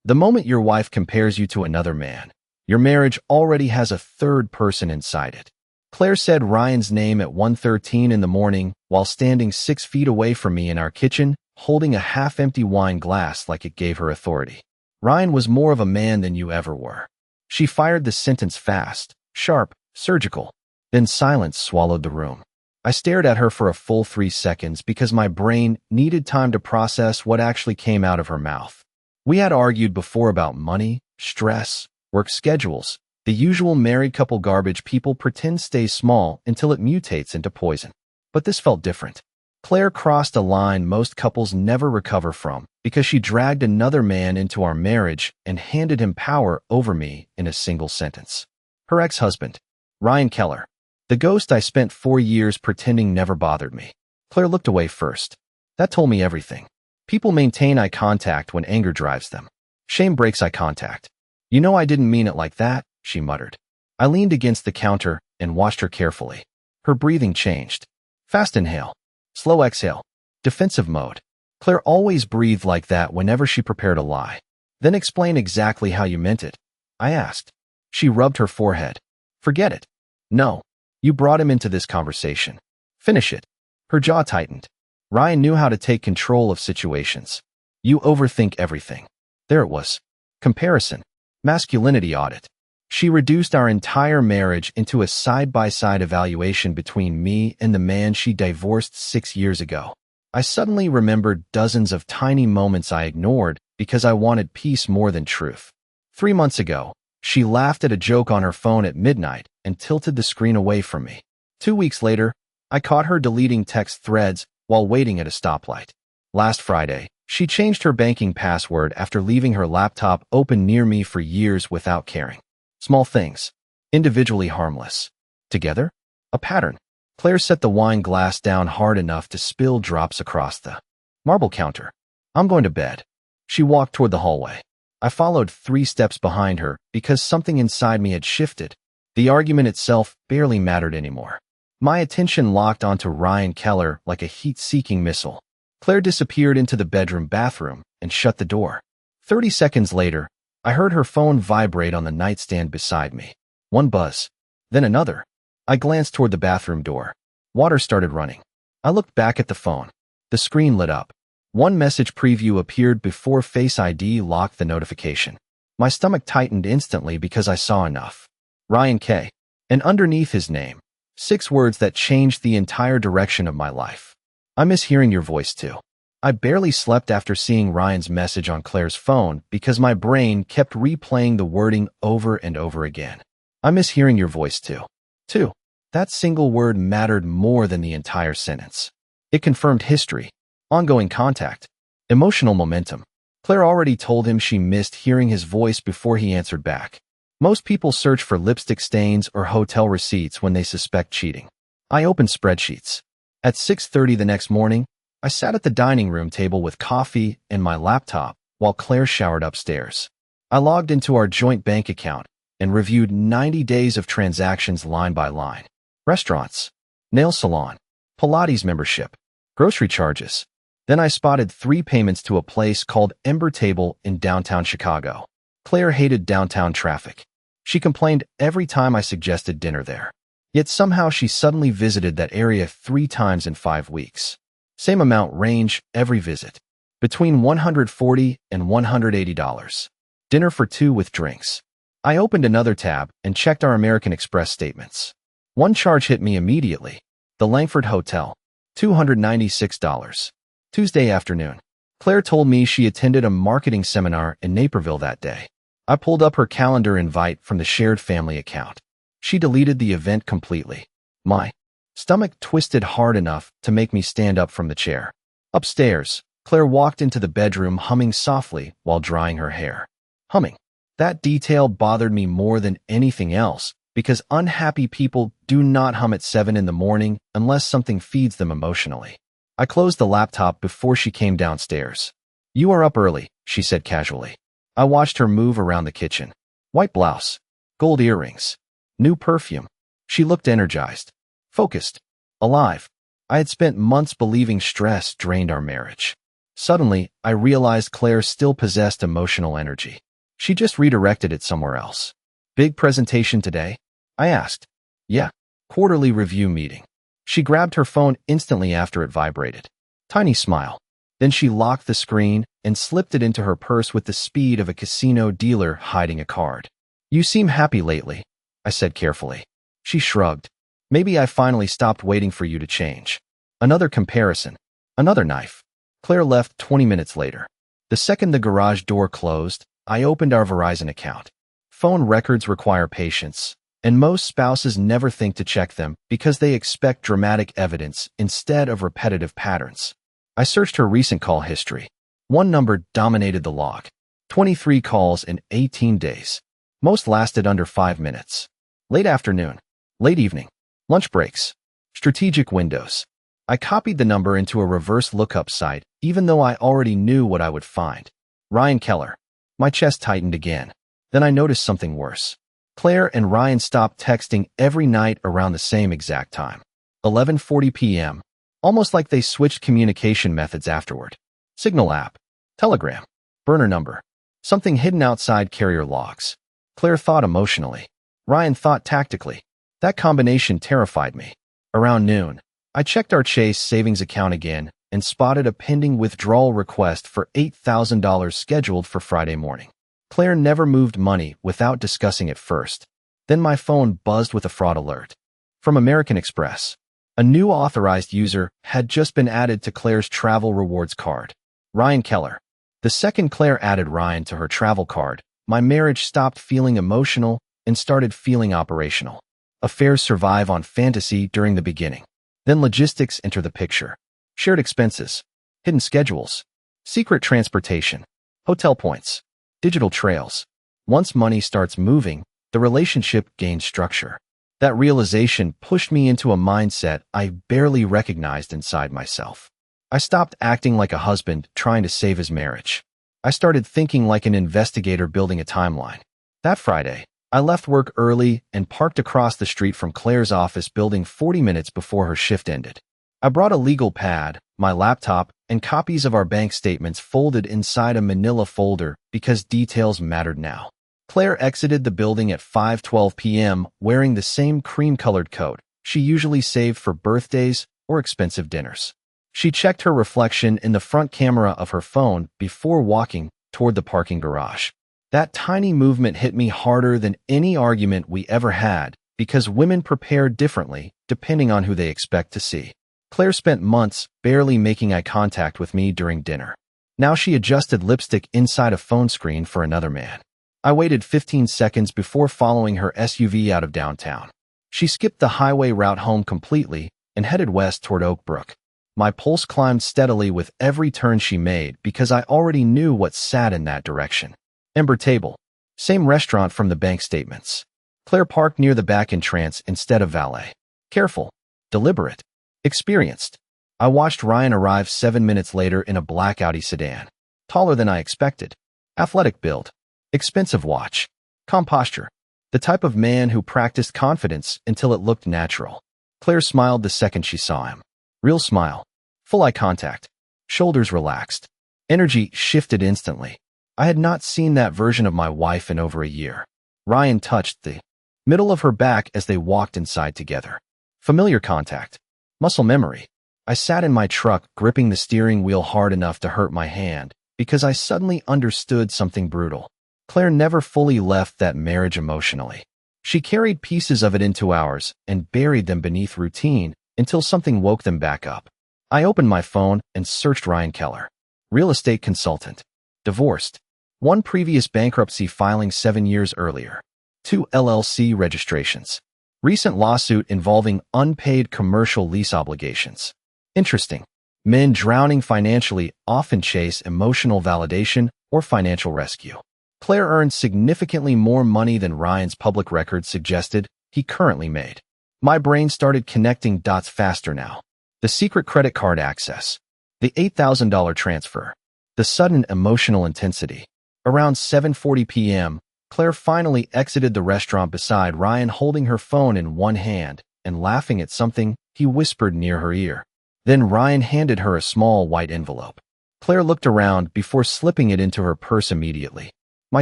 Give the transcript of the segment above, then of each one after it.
The moment your wife compares you to another man, your marriage already has a third person inside it. Claire said Ryan's name at 1:13 in the morning while standing 6 feet away from me in our kitchen, holding a half-empty wine glass like it gave her authority. Ryan was more of a man than you ever were. She fired the sentence fast, sharp, surgical. Then silence swallowed the room. I stared at her for a full 3 seconds because my brain needed time to process what actually came out of her mouth. We had argued before about money, stress, work schedules, the usual married couple garbage people pretend stays small until it mutates into poison. But this felt different. Claire crossed a line most couples never recover from because she dragged another man into our marriage and handed him power over me in a single sentence. Her ex-husband, Ryan Keller, the ghost I spent 4 years pretending never bothered me. Claire looked away first. That told me everything. People maintain eye contact when anger drives them. Shame breaks eye contact. You know I didn't mean it like that, she muttered. I leaned against the counter and watched her carefully. Her breathing changed. Fast inhale. Slow exhale. Defensive mode. Claire always breathed like that whenever she prepared a lie. Then explain exactly how you meant it, I asked. She rubbed her forehead. Forget it. No. You brought him into this conversation. Finish it. Her jaw tightened. Ryan knew how to take control of situations. You overthink everything. There it was. Comparison. Masculinity audit. She reduced our entire marriage into a side-by-side evaluation between me and the man she divorced 6 years ago. I suddenly remembered dozens of tiny moments I ignored because I wanted peace more than truth. 3 months ago, she laughed at a joke on her phone at midnight and tilted the screen away from me. 2 weeks later, I caught her deleting text threads while waiting at a stoplight. Last Friday, she changed her banking password after leaving her laptop open near me for years without caring. Small things, individually harmless. Together, a pattern. Claire set the wine glass down hard enough to spill drops across the marble counter. I'm going to bed. She walked toward the hallway. I followed 3 steps behind her because something inside me had shifted. The argument itself barely mattered anymore. My attention locked onto Ryan Keller like a heat-seeking missile. Claire disappeared into the bedroom bathroom and shut the door. 30 seconds later, I heard her phone vibrate on the nightstand beside me. One buzz, then another. I glanced toward the bathroom door. Water started running. I looked back at the phone. The screen lit up. One message preview appeared before Face ID locked the notification. My stomach tightened instantly because I saw enough. Ryan K. And underneath his name, 6 words that changed the entire direction of my life. I miss hearing your voice too. I barely slept after seeing Ryan's message on Claire's phone because my brain kept replaying the wording over and over again. I miss hearing your voice too. 2. That single word mattered more than the entire sentence. It confirmed history, ongoing contact, emotional momentum. Claire already told him she missed hearing his voice before he answered back. Most people search for lipstick stains or hotel receipts when they suspect cheating. I opened spreadsheets. At 6:30 the next morning, I sat at the dining room table with coffee and my laptop while Claire showered upstairs. I logged into our joint bank account and reviewed 90 days of transactions line by line. Restaurants, nail salon, Pilates membership, grocery charges. Then I spotted 3 payments to a place called Ember Table in downtown Chicago. Claire hated downtown traffic. She complained every time I suggested dinner there. Yet somehow she suddenly visited that area 3 times in 5 weeks. Same amount range every visit. Between $140 and $180. Dinner for 2 with drinks. I opened another tab and checked our American Express statements. One charge hit me immediately. The Langford Hotel. $296. Tuesday afternoon. Claire told me she attended a marketing seminar in Naperville that day. I pulled up her calendar invite from the shared family account. She deleted the event completely. My stomach twisted hard enough to make me stand up from the chair. Upstairs, Claire walked into the bedroom humming softly while drying her hair. Humming. That detail bothered me more than anything else because unhappy people do not hum at 7 in the morning unless something feeds them emotionally. I closed the laptop before she came downstairs. You are up early, she said casually. I watched her move around the kitchen. White blouse, gold earrings, new perfume. She looked energized, focused, alive. I had spent months believing stress drained our marriage. Suddenly, I realized Claire still possessed emotional energy. She just redirected it somewhere else. Big presentation today? I asked. Yeah. Quarterly review meeting. She grabbed her phone instantly after it vibrated. Tiny smile. Then she locked the screen and slipped it into her purse with the speed of a casino dealer hiding a card. You seem happy lately, I said carefully. She shrugged. Maybe I finally stopped waiting for you to change. Another comparison. Another knife. Claire left 20 minutes later. The second the garage door closed, I opened our Verizon account. Phone records require patience, and most spouses never think to check them because they expect dramatic evidence instead of repetitive patterns. I searched her recent call history. One number dominated the log. 23 calls in 18 days. Most lasted under 5 minutes. Late afternoon. Late evening. Lunch breaks. Strategic windows. I copied the number into a reverse lookup site, even though I already knew what I would find. Ryan Keller. My chest tightened again. Then I noticed something worse. Claire and Ryan stopped texting every night around the same exact time. 11:40 p.m. Almost like they switched communication methods afterward. Signal app. Telegram. Burner number. Something hidden outside carrier logs. Claire thought emotionally. Ryan thought tactically. That combination terrified me. Around noon, I checked our Chase savings account again and spotted a pending withdrawal request for $8,000 scheduled for Friday morning. Claire never moved money without discussing it first. Then my phone buzzed with a fraud alert. From American Express. A new authorized user had just been added to Claire's travel rewards card. Ryan Keller. The second Claire added Ryan to her travel card, my marriage stopped feeling emotional and started feeling operational. Affairs survive on fantasy during the beginning. Then logistics enter the picture. Shared expenses, hidden schedules, secret transportation, hotel points, digital trails. Once money starts moving, the relationship gains structure. That realization pushed me into a mindset I barely recognized inside myself. I stopped acting like a husband trying to save his marriage. I started thinking like an investigator building a timeline. That Friday, I left work early and parked across the street from Claire's office building 40 minutes before her shift ended. I brought a legal pad, my laptop, and copies of our bank statements folded inside a manila folder because details mattered now. Claire exited the building at 5:12 p.m. wearing the same cream-colored coat she usually saved for birthdays or expensive dinners. She checked her reflection in the front camera of her phone before walking toward the parking garage. That tiny movement hit me harder than any argument we ever had because women prepare differently depending on who they expect to see. Claire spent months barely making eye contact with me during dinner. Now she adjusted lipstick inside a phone screen for another man. I waited 15 seconds before following her SUV out of downtown. She skipped the highway route home completely and headed west toward Oak Brook. My pulse climbed steadily with every turn she made because I already knew what sat in that direction. Ember Table. Same restaurant from the bank statements. Claire parked near the back entrance instead of valet. Careful. Deliberate. Experienced. I watched Ryan arrive 7 minutes later in a black Audi sedan. Taller than I expected. Athletic build. Expensive watch. Calm posture. The type of man who practiced confidence until it looked natural. Claire smiled the second she saw him. Real smile. Full eye contact. Shoulders relaxed. Energy shifted instantly. I had not seen that version of my wife in over a year. Ryan touched the middle of her back as they walked inside together. Familiar contact. Muscle memory. I sat in my truck gripping the steering wheel hard enough to hurt my hand because I suddenly understood something brutal. Claire never fully left that marriage emotionally. She carried pieces of it into ours and buried them beneath routine until something woke them back up. I opened my phone and searched Ryan Keller. Real estate consultant. Divorced. One previous bankruptcy filing 7 years earlier. 2 LLC registrations. Recent lawsuit involving unpaid commercial lease obligations. Interesting. Men drowning financially often chase emotional validation or financial rescue. Claire earned significantly more money than Ryan's public record suggested he currently made. My brain started connecting dots faster now. The secret credit card access. The $8,000 transfer. The sudden emotional intensity. Around 7:40 p.m., Claire finally exited the restaurant beside Ryan holding her phone in one hand and laughing at something he whispered near her ear. Then Ryan handed her a small white envelope. Claire looked around before slipping it into her purse immediately. My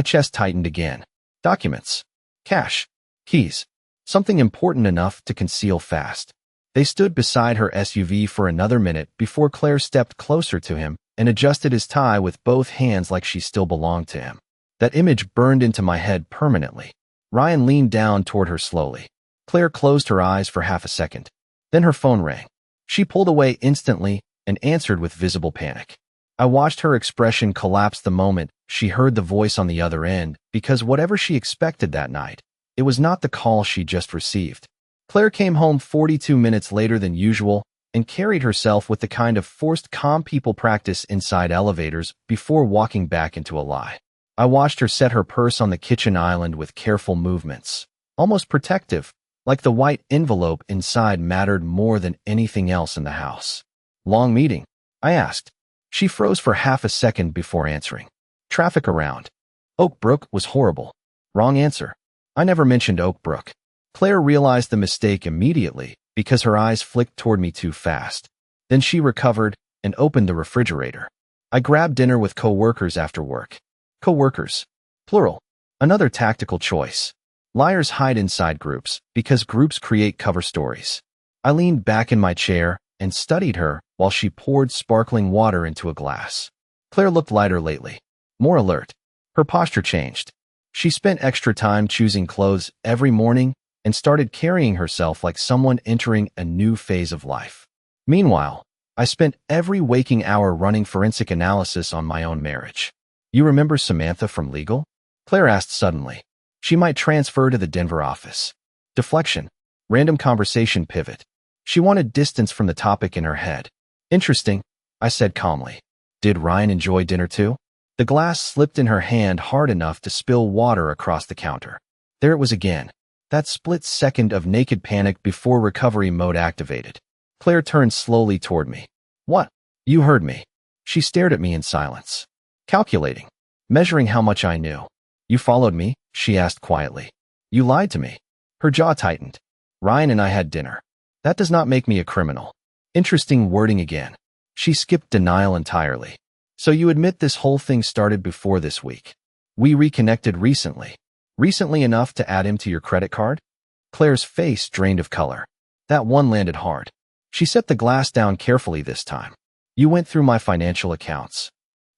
chest tightened again. Documents. Cash. Keys. Something important enough to conceal fast. They stood beside her SUV for another minute before Claire stepped closer to him and adjusted his tie with both hands like she still belonged to him. That image burned into my head permanently. Ryan leaned down toward her slowly. Claire closed her eyes for half a second. Then her phone rang. She pulled away instantly and answered with visible panic. I watched her expression collapse the moment she heard the voice on the other end, because whatever she expected that night, it was not the call she just received. Claire came home 42 minutes later than usual and carried herself with the kind of forced calm people practice inside elevators before walking back into a lie. I watched her set her purse on the kitchen island with careful movements, almost protective, like the white envelope inside mattered more than anything else in the house. Long meeting? I asked. She froze for half a second before answering. Traffic around. Oak Brook was horrible. Wrong answer. I never mentioned Oak Brook. Claire realized the mistake immediately because her eyes flicked toward me too fast. Then she recovered and opened the refrigerator. I grabbed dinner with co-workers after work. Co-workers. Plural. Another tactical choice. Liars hide inside groups because groups create cover stories. I leaned back in my chair and studied her while she poured sparkling water into a glass. Claire looked lighter lately, more alert. Her posture changed. She spent extra time choosing clothes every morning and started carrying herself like someone entering a new phase of life. Meanwhile, I spent every waking hour running forensic analysis on my own marriage. You remember Samantha from legal? Claire asked suddenly. She might transfer to the Denver office. Deflection. Random conversation pivot. She wanted distance from the topic in her head. Interesting, I said calmly. Did Ryan enjoy dinner too? The glass slipped in her hand hard enough to spill water across the counter. There it was again. That split second of naked panic before recovery mode activated. Claire turned slowly toward me. What? You heard me. She stared at me in silence. Calculating. Measuring how much I knew. You followed me? She asked quietly. You lied to me. Her jaw tightened. Ryan and I had dinner. That does not make me a criminal. Interesting wording again. She skipped denial entirely. So you admit this whole thing started before this week. We reconnected recently. Recently enough to add him to your credit card? Claire's face drained of color. That one landed hard. She set the glass down carefully this time. You went through my financial accounts.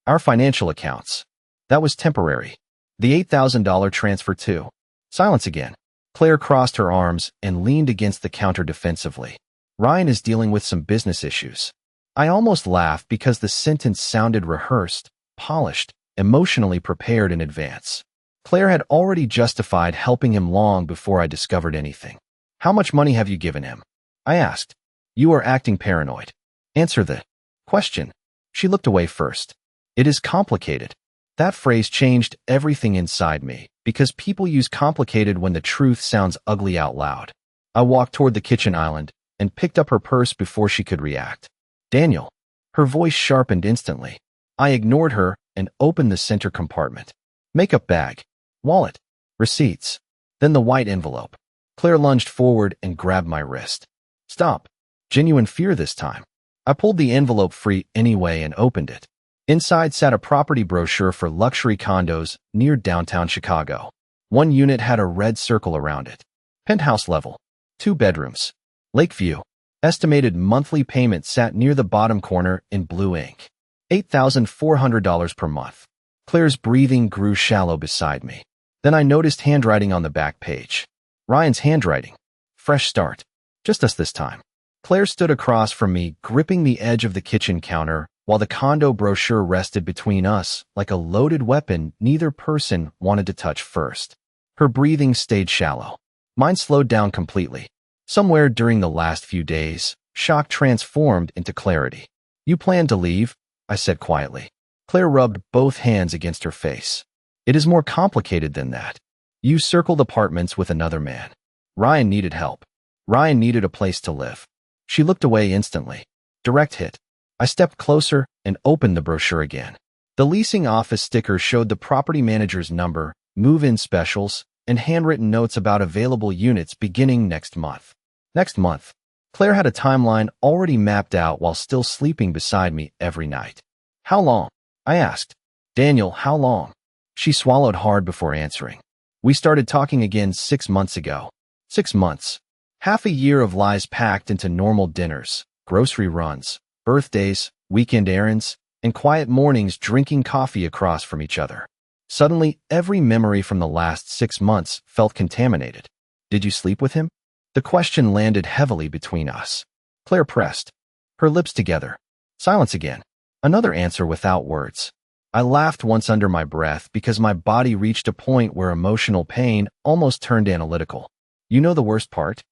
Our financial accounts. That was temporary. The $8,000 transfer too. Silence again. Claire crossed her arms and leaned against the counter defensively. Ryan is dealing with some business issues. I almost laughed because the sentence sounded rehearsed, polished, emotionally prepared in advance. Claire had already justified helping him long before I discovered anything. How much money have you given him? I asked. You are acting paranoid. Answer the question. She looked away first. It is complicated. That phrase changed everything inside me because people use complicated when the truth sounds ugly out loud. I walked toward the kitchen island and picked up her purse before she could react. Daniel. Her voice sharpened instantly. I ignored her and opened the center compartment. Makeup bag. Wallet. Receipts. Then the white envelope. Claire lunged forward and grabbed my wrist. Stop. Genuine fear this time. I pulled the envelope free anyway and opened it. Inside sat a property brochure for luxury condos near downtown Chicago. One unit had a red circle around it. Penthouse level. 2 bedrooms. Lakeview. Estimated monthly payment sat near the bottom corner in blue ink. $8,400 per month. Claire's breathing grew shallow beside me. Then I noticed handwriting on the back page. Ryan's handwriting. Fresh start. Just us this time. Claire stood across from me, gripping the edge of the kitchen counter, while the condo brochure rested between us like a loaded weapon neither person wanted to touch first. Her breathing stayed shallow. Mine slowed down completely. Somewhere during the last few days, shock transformed into clarity. You plan to leave? I said quietly. Claire rubbed both hands against her face. It is more complicated than that. You circled apartments with another man. Ryan needed help. Ryan needed a place to live. She looked away instantly. Direct hit. I stepped closer and opened the brochure again. The leasing office sticker showed the property manager's number, move-in specials, and handwritten notes about available units beginning next month. Next month. Claire had a timeline already mapped out while still sleeping beside me every night. How long? I asked. Daniel, how long? She swallowed hard before answering. We started talking again 6 months ago. 6 months. Half a year of lies packed into normal dinners, grocery runs, birthdays, weekend errands, and quiet mornings drinking coffee across from each other. Suddenly, every memory from the last 6 months felt contaminated. Did you sleep with him? The question landed heavily between us. Claire pressed, her lips together. Silence again. Another answer without words. I laughed once under my breath because my body reached a point where emotional pain almost turned analytical. You know the worst part?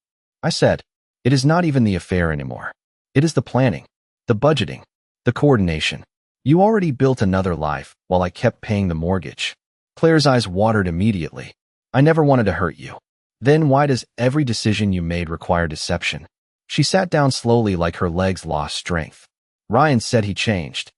I said, it is not even the affair anymore. It is the planning, the budgeting, the coordination. You already built another life while I kept paying the mortgage. Claire's eyes watered immediately. I never wanted to hurt you. Then why does every decision you made require deception? She sat down slowly like her legs lost strength. Ryan said he changed.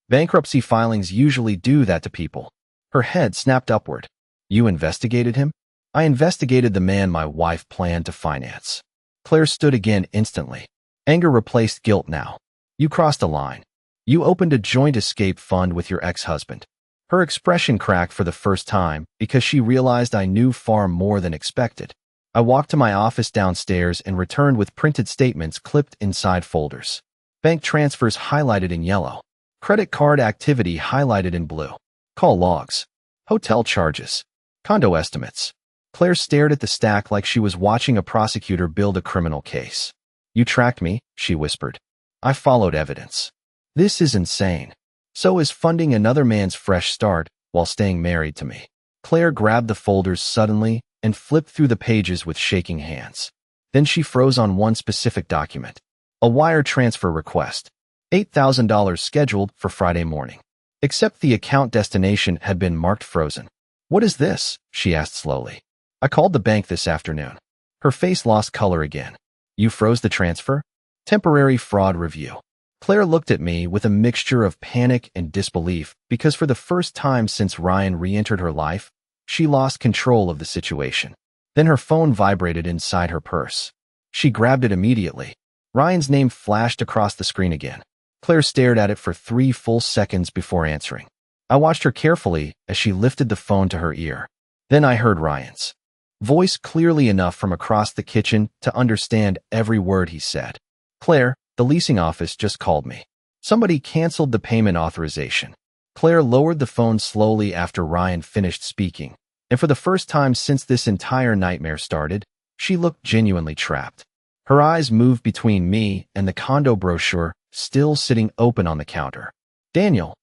Bankruptcy filings usually do that to people. Her head snapped upward. You investigated him? I investigated the man my wife planned to finance. Claire stood again instantly. Anger replaced guilt now. You crossed a line. You opened a joint escape fund with your ex-husband. Her expression cracked for the first time because she realized I knew far more than expected. I walked to my office downstairs and returned with printed statements clipped inside folders. Bank transfers highlighted in yellow. Credit card activity highlighted in blue. Call logs. Hotel charges. Condo estimates. Claire stared at the stack like she was watching a prosecutor build a criminal case. You tracked me, she whispered. I followed evidence. This is insane. So is funding another man's fresh start while staying married to me. Claire grabbed the folders suddenly and flipped through the pages with shaking hands. Then she froze on one specific document. A wire transfer request. $8,000 scheduled for Friday morning. Except the account destination had been marked frozen. What is this? She asked slowly. I called the bank this afternoon. Her face lost color again. You froze the transfer? Temporary fraud review. Claire looked at me with a mixture of panic and disbelief because for the first time since Ryan re-entered her life, she lost control of the situation. Then her phone vibrated inside her purse. She grabbed it immediately. Ryan's name flashed across the screen again. Claire stared at it for 3 full seconds before answering. I watched her carefully as she lifted the phone to her ear. Then I heard Ryan's voice clearly enough from across the kitchen to understand every word he said. Claire, the leasing office just called me. Somebody canceled the payment authorization. Claire lowered the phone slowly after Ryan finished speaking, and for the first time since this entire nightmare started, she looked genuinely trapped. Her eyes moved between me and the condo brochure still sitting open on the counter. Daniel,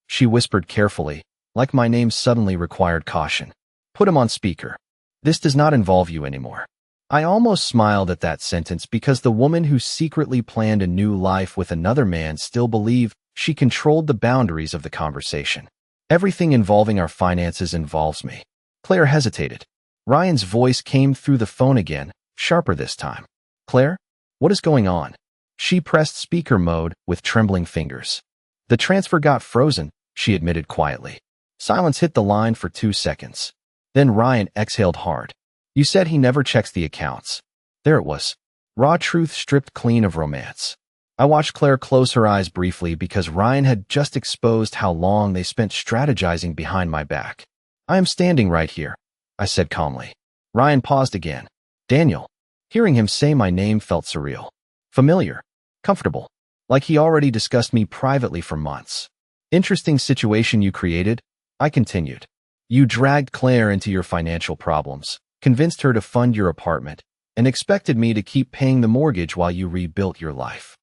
she whispered carefully, like my name suddenly required caution. Put him on speaker. This does not involve you anymore. I almost smiled at that sentence because the woman who secretly planned a new life with another man still believed she controlled the boundaries of the conversation. Everything involving our finances involves me. Claire hesitated. Ryan's voice came through the phone again, sharper this time. Claire, what is going on? She pressed speaker mode with trembling fingers. The transfer got frozen, she admitted quietly. Silence hit the line for 2 seconds. Then Ryan exhaled hard. You said he never checks the accounts. There it was. Raw truth stripped clean of romance. I watched Claire close her eyes briefly because Ryan had just exposed how long they spent strategizing behind my back. I am standing right here, I said calmly. Ryan paused again. Daniel. Hearing him say my name felt surreal. Familiar. Comfortable. Like he already discussed me privately for months. Interesting situation you created, I continued. You dragged Claire into your financial problems, convinced her to fund your apartment, and expected me to keep paying the mortgage while you rebuilt your life.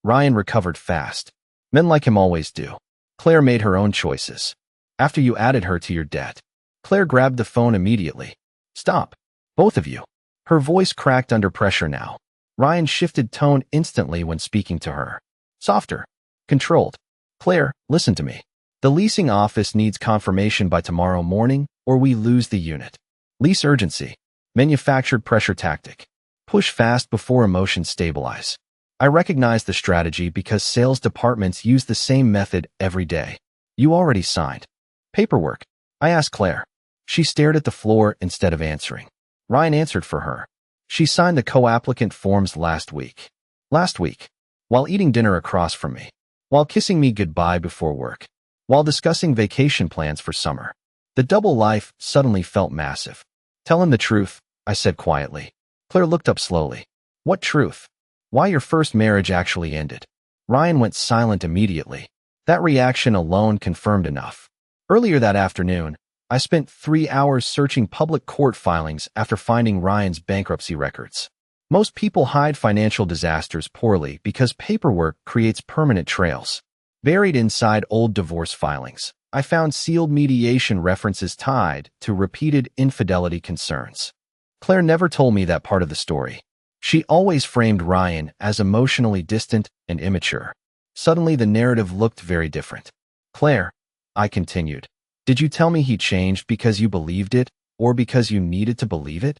Ryan recovered fast. Men like him always do. Claire made her own choices. After you added her to your debt. Claire grabbed the phone immediately. Stop. Both of you. Her voice cracked under pressure now. Ryan shifted tone instantly when speaking to her. Softer. Controlled. Claire, listen to me. The leasing office needs confirmation by tomorrow morning or we lose the unit. Lease urgency. Manufactured pressure tactic. Push fast before emotions stabilize. I recognize the strategy because sales departments use the same method every day. You already signed. Paperwork. I asked Claire. She stared at the floor instead of answering. Ryan answered for her. She signed the co-applicant forms last week. Last week. While eating dinner across from me. while kissing me goodbye before work, while discussing vacation plans for summer. The double life suddenly felt massive. Tell him the truth, I said quietly. Claire looked up slowly. What truth? Why your first marriage actually ended. Ryan went silent immediately. That reaction alone confirmed enough. Earlier that afternoon, I spent 3 hours searching public court filings after finding Ryan's bankruptcy records. Most people hide financial disasters poorly because paperwork creates permanent trails. Buried inside old divorce filings, I found sealed mediation references tied to repeated infidelity concerns. Claire never told me that part of the story. She always framed Ryan as emotionally distant and immature. Suddenly, the narrative looked very different. Claire, I continued, did you tell me he changed because you believed it, or because you needed to believe it?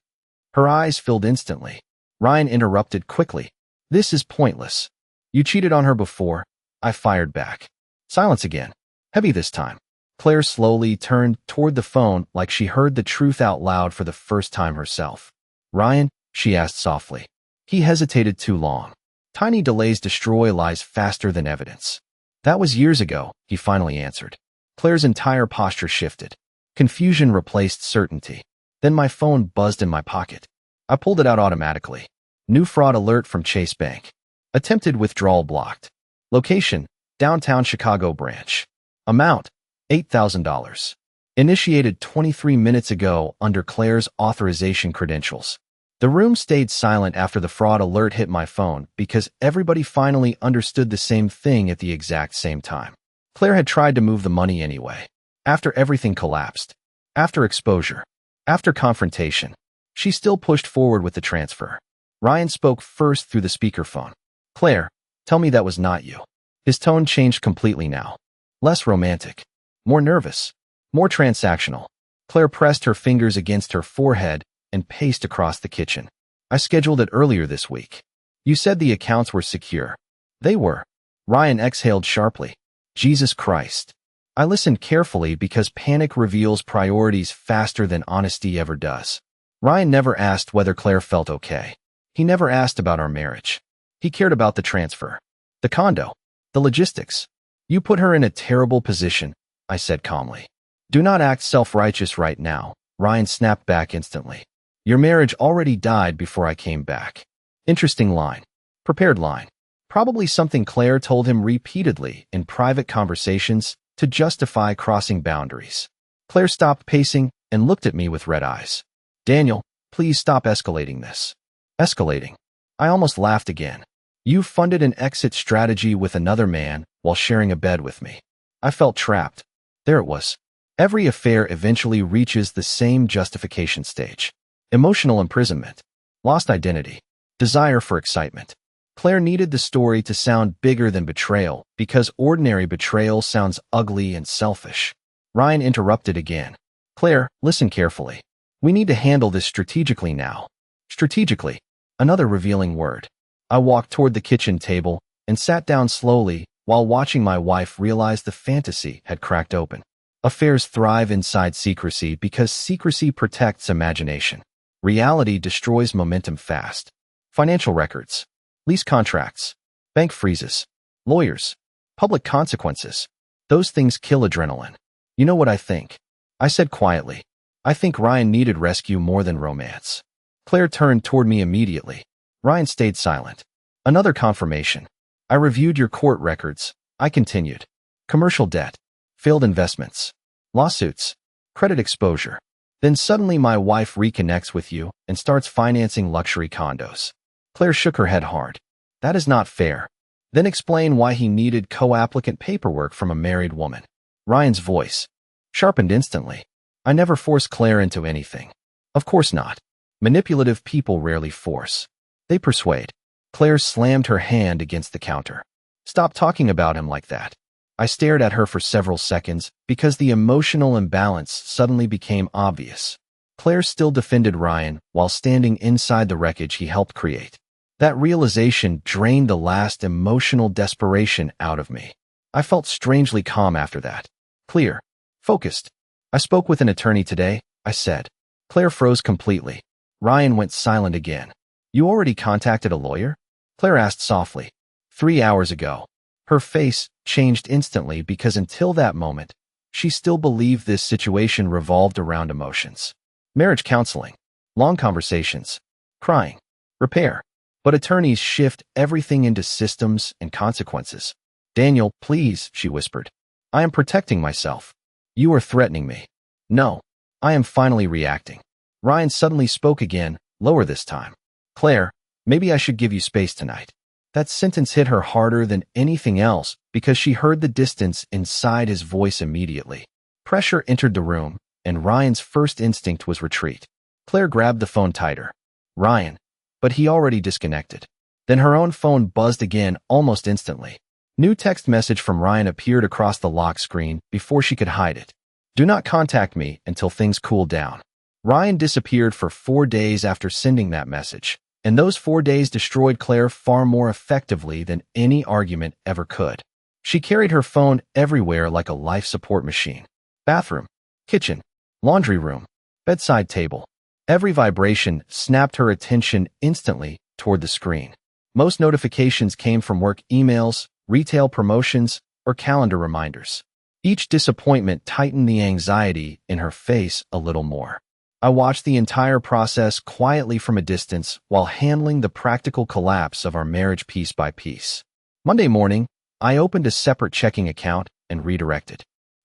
Her eyes filled instantly. Ryan interrupted quickly. This is pointless. You cheated on her before. I fired back. Silence again. Heavy this time. Claire slowly turned toward the phone like she heard the truth out loud for the first time herself. Ryan, she asked softly. He hesitated too long. Tiny delays destroy lies faster than evidence. That was years ago, he finally answered. Claire's entire posture shifted. Confusion replaced certainty. Then my phone buzzed in my pocket. I pulled it out automatically. New fraud alert from Chase Bank. Attempted withdrawal blocked. Location, downtown Chicago branch. Amount, $8,000. Initiated 23 minutes ago under Claire's authorization credentials. The room stayed silent after the fraud alert hit my phone because everybody finally understood the same thing at the exact same time. Claire had tried to move the money anyway. After everything collapsed. After exposure. After confrontation. She still pushed forward with the transfer. Ryan spoke first through the speakerphone. Claire, tell me that was not you. His tone changed completely now. Less romantic. More nervous. More transactional. Claire pressed her fingers against her forehead and paced across the kitchen. I scheduled it earlier this week. You said the accounts were secure. They were. Ryan exhaled sharply. Jesus Christ. I listened carefully because panic reveals priorities faster than honesty ever does. Ryan never asked whether Claire felt okay. He never asked about our marriage. He cared about the transfer. The condo. The logistics. You put her in a terrible position, I said calmly. Do not act self-righteous right now, Ryan snapped back instantly. Your marriage already died before I came back. Interesting line. Prepared line. Probably something Claire told him repeatedly in private conversations to justify crossing boundaries. Claire stopped pacing and looked at me with red eyes. Daniel, please stop escalating this. Escalating. I almost laughed again. You funded an exit strategy with another man while sharing a bed with me. I felt trapped. There it was. Every affair eventually reaches the same justification stage. Emotional imprisonment. Lost identity. Desire for excitement. Claire needed the story to sound bigger than betrayal because ordinary betrayal sounds ugly and selfish. Ryan interrupted again. Claire, listen carefully. We need to handle this strategically now. Strategically. Another revealing word. I walked toward the kitchen table and sat down slowly while watching my wife realize the fantasy had cracked open. Affairs thrive inside secrecy because secrecy protects imagination. Reality destroys momentum fast. Financial records. Lease contracts. Bank freezes. Lawyers. Public consequences. Those things kill adrenaline. You know what I think? I said quietly. I think Ryan needed rescue more than romance. Claire turned toward me immediately. Ryan stayed silent. Another confirmation. I reviewed your court records. I continued. Commercial debt. Failed investments. Lawsuits. Credit exposure. Then suddenly my wife reconnects with you and starts financing luxury condos. Claire shook her head hard. That is not fair. Then explain why he needed co-applicant paperwork from a married woman. Ryan's voice sharpened instantly. I never forced Claire into anything. Of course not. Manipulative people rarely force. They persuade. Claire slammed her hand against the counter. Stop talking about him like that. I stared at her for several seconds because the emotional imbalance suddenly became obvious. Claire still defended Ryan while standing inside the wreckage he helped create. That realization drained the last emotional desperation out of me. I felt strangely calm after that. Clear. Focused. I spoke with an attorney today, I said. Claire froze completely. Ryan went silent again. You already contacted a lawyer? Claire asked softly. 3 hours ago. Her face changed instantly because until that moment, she still believed this situation revolved around emotions. Marriage counseling, long conversations, crying, repair. But attorneys shift everything into systems and consequences. Daniel, please, she whispered. I am protecting myself. You are threatening me. No, I am finally reacting. Ryan suddenly spoke again, lower this time. Claire, maybe I should give you space tonight. That sentence hit her harder than anything else because she heard the distance inside his voice immediately. Pressure entered the room, and Ryan's first instinct was retreat. Claire grabbed the phone tighter. Ryan, but he already disconnected. Then her own phone buzzed again almost instantly. New text message from Ryan appeared across the lock screen before she could hide it. Do not contact me until things cool down. Ryan disappeared for 4 days after sending that message, and those 4 days destroyed Claire far more effectively than any argument ever could. She carried her phone everywhere like a life support machine. Bathroom, kitchen, laundry room, bedside table. Every vibration snapped her attention instantly toward the screen. Most notifications came from work emails, retail promotions, or calendar reminders. Each disappointment tightened the anxiety in her face a little more. I watched the entire process quietly from a distance while handling the practical collapse of our marriage piece by piece. Monday morning, I opened a separate checking account and redirected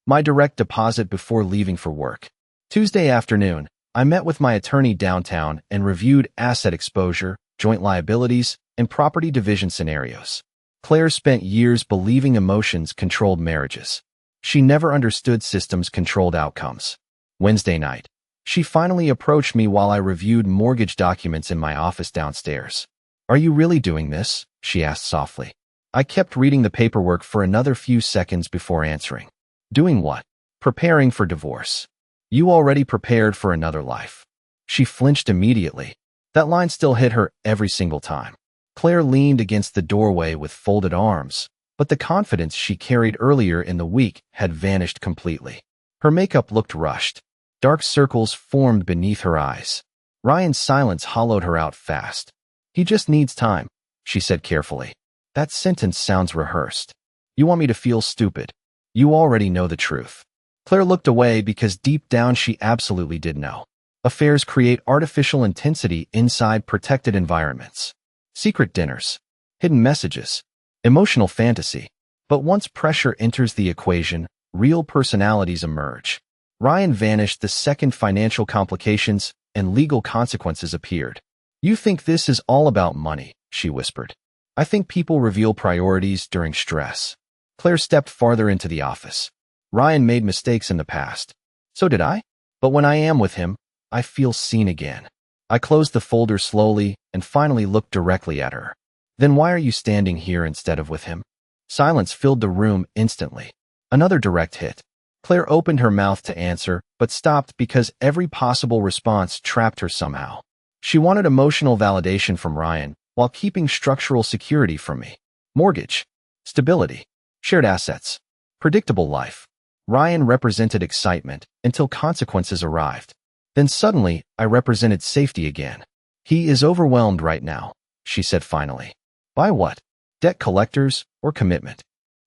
my direct deposit before leaving for work. Tuesday afternoon, I met with my attorney downtown and reviewed asset exposure, joint liabilities, and property division scenarios. Claire spent years believing emotions controlled marriages. She never understood systems controlled outcomes. Wednesday night, she finally approached me while I reviewed mortgage documents in my office downstairs. Are you really doing this? She asked softly. I kept reading the paperwork for another few seconds before answering. Doing what? Preparing for divorce. You already prepared for another life. She flinched immediately. That line still hit her every single time. Claire leaned against the doorway with folded arms, but the confidence she carried earlier in the week had vanished completely. Her makeup looked rushed. Dark circles formed beneath her eyes. Ryan's silence hollowed her out fast. He just needs time, she said carefully. That sentence sounds rehearsed. You want me to feel stupid. You already know the truth. Claire looked away because deep down she absolutely did know. Affairs create artificial intensity inside protected environments. Secret dinners, hidden messages, emotional fantasy. But once pressure enters the equation, real personalities emerge. Ryan vanished the second financial complications and legal consequences appeared. You think this is all about money, she whispered. I think people reveal priorities during stress. Claire stepped farther into the office. Ryan made mistakes in the past. So did I. But when I am with him, I feel seen again. I closed the folder slowly and finally looked directly at her. Then why are you standing here instead of with him? Silence filled the room instantly. Another direct hit. Claire opened her mouth to answer, but stopped because every possible response trapped her somehow. She wanted emotional validation from Ryan while keeping structural security from me. Mortgage, stability, shared assets, predictable life. Ryan represented excitement until consequences arrived. Then suddenly, I represented safety again. He is overwhelmed right now, she said finally. By what? Debt collectors or commitment?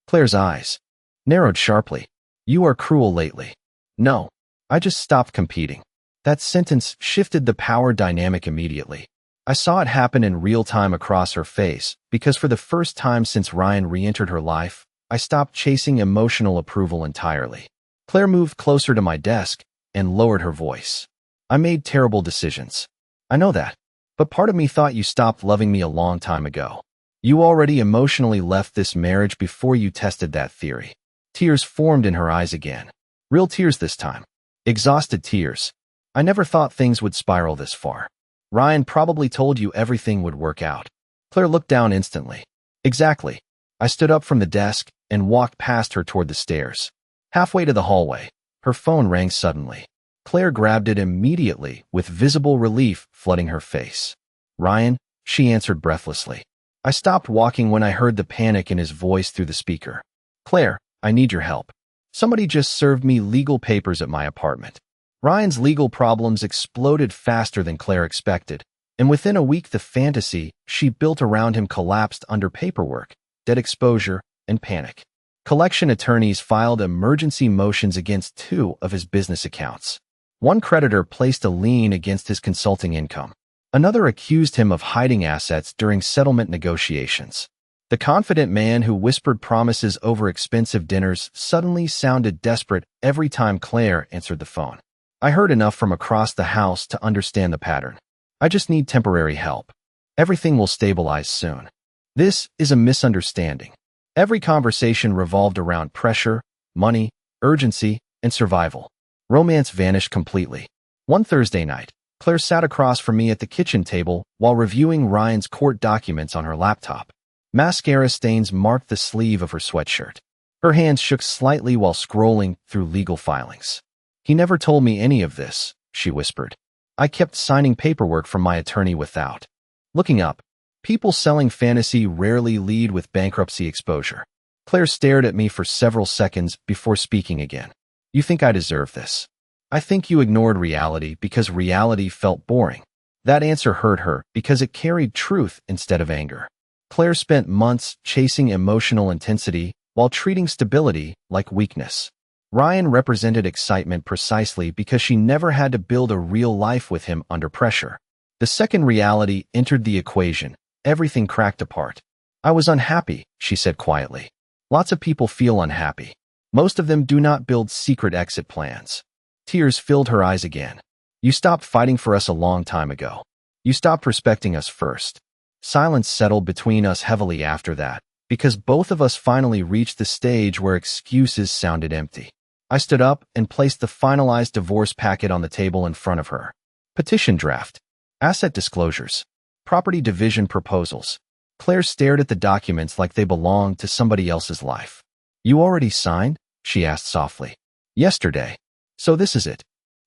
Claire's eyes narrowed sharply. You are cruel lately. No, I just stopped competing. That sentence shifted the power dynamic immediately. I saw it happen in real time across her face because for the first time since Ryan re-entered her life, I stopped chasing emotional approval entirely. Claire moved closer to my desk and lowered her voice. I made terrible decisions. I know that. But part of me thought you stopped loving me a long time ago. You already emotionally left this marriage before you tested that theory. Tears formed in her eyes again. Real tears this time. Exhausted tears. I never thought things would spiral this far. Ryan probably told you everything would work out. Claire looked down instantly. Exactly. I stood up from the desk and walked past her toward the stairs. Halfway to the hallway, her phone rang suddenly. Claire grabbed it immediately with visible relief flooding her face. Ryan, she answered breathlessly. I stopped walking when I heard the panic in his voice through the speaker. Claire, I need your help. Somebody just served me legal papers at my apartment. Ryan's legal problems exploded faster than Claire expected, and within a week the fantasy she built around him collapsed under paperwork, debt exposure, and panic. Collection attorneys filed emergency motions against 2 of his business accounts. One creditor placed a lien against his consulting income. Another accused him of hiding assets during settlement negotiations. The confident man who whispered promises over expensive dinners suddenly sounded desperate every time Claire answered the phone. I heard enough from across the house to understand the pattern. I just need temporary help. Everything will stabilize soon. This is a misunderstanding. Every conversation revolved around pressure, money, urgency, and survival. Romance vanished completely. One Thursday night, Claire sat across from me at the kitchen table while reviewing Ryan's court documents on her laptop. Mascara stains marked the sleeve of her sweatshirt. Her hands shook slightly while scrolling through legal filings. "He never told me any of this," she whispered. "I kept signing paperwork from my attorney without." Looking up, people selling fantasy rarely lead with bankruptcy exposure. Claire stared at me for several seconds before speaking again. "You think I deserve this? I think you ignored reality because reality felt boring." That answer hurt her because it carried truth instead of anger. Claire spent months chasing emotional intensity while treating stability like weakness. Ryan represented excitement precisely because she never had to build a real life with him under pressure. The second reality entered the equation. Everything cracked apart. "I was unhappy," she said quietly. "Lots of people feel unhappy. Most of them do not build secret exit plans." Tears filled her eyes again. "You stopped fighting for us a long time ago. You stopped respecting us first." Silence settled between us heavily after that, because both of us finally reached the stage where excuses sounded empty. I stood up and placed the finalized divorce packet on the table in front of her. Petition draft, asset disclosures, property division proposals. Claire stared at the documents like they belonged to somebody else's life. "You already signed?" she asked softly. "Yesterday. So this is it."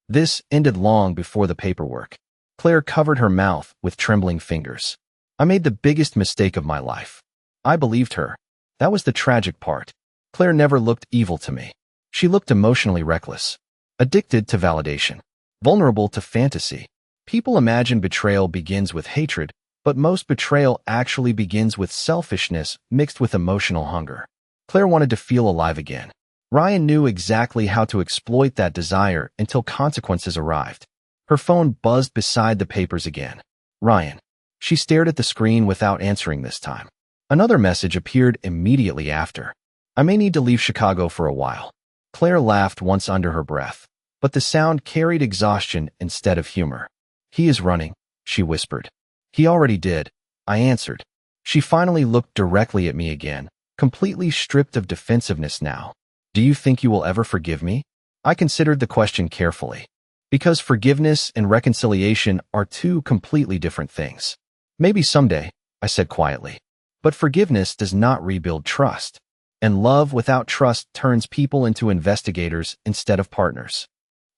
This ended long before the paperwork. Claire covered her mouth with trembling fingers. I made the biggest mistake of my life. I believed her. That was the tragic part. Claire never looked evil to me. She looked emotionally reckless, addicted to validation, vulnerable to fantasy. People imagine betrayal begins with hatred, but most betrayal actually begins with selfishness mixed with emotional hunger. Claire wanted to feel alive again. Ryan knew exactly how to exploit that desire until consequences arrived. Her phone buzzed beside the papers again. "Ryan." She stared at the screen without answering this time. Another message appeared immediately after. "I may need to leave Chicago for a while." Claire laughed once under her breath, but the sound carried exhaustion instead of humor. "He is running," she whispered. "He already did," I answered. She finally looked directly at me again, completely stripped of defensiveness now. "Do you think you will ever forgive me?" I considered the question carefully. Because forgiveness and reconciliation are two completely different things. "Maybe someday," I said quietly. But forgiveness does not rebuild trust. And love without trust turns people into investigators instead of partners.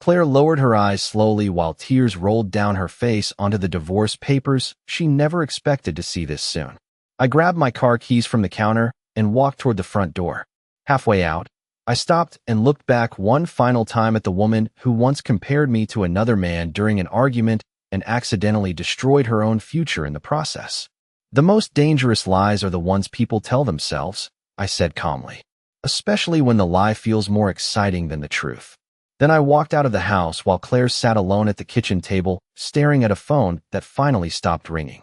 Claire lowered her eyes slowly while tears rolled down her face onto the divorce papers. She never expected to see this soon. I grabbed my car keys from the counter and walked toward the front door. Halfway out, I stopped and looked back one final time at the woman who once compared me to another man during an argument and accidentally destroyed her own future in the process. "The most dangerous lies are the ones people tell themselves," I said calmly, "especially when the lie feels more exciting than the truth." Then I walked out of the house while Claire sat alone at the kitchen table, staring at a phone that finally stopped ringing.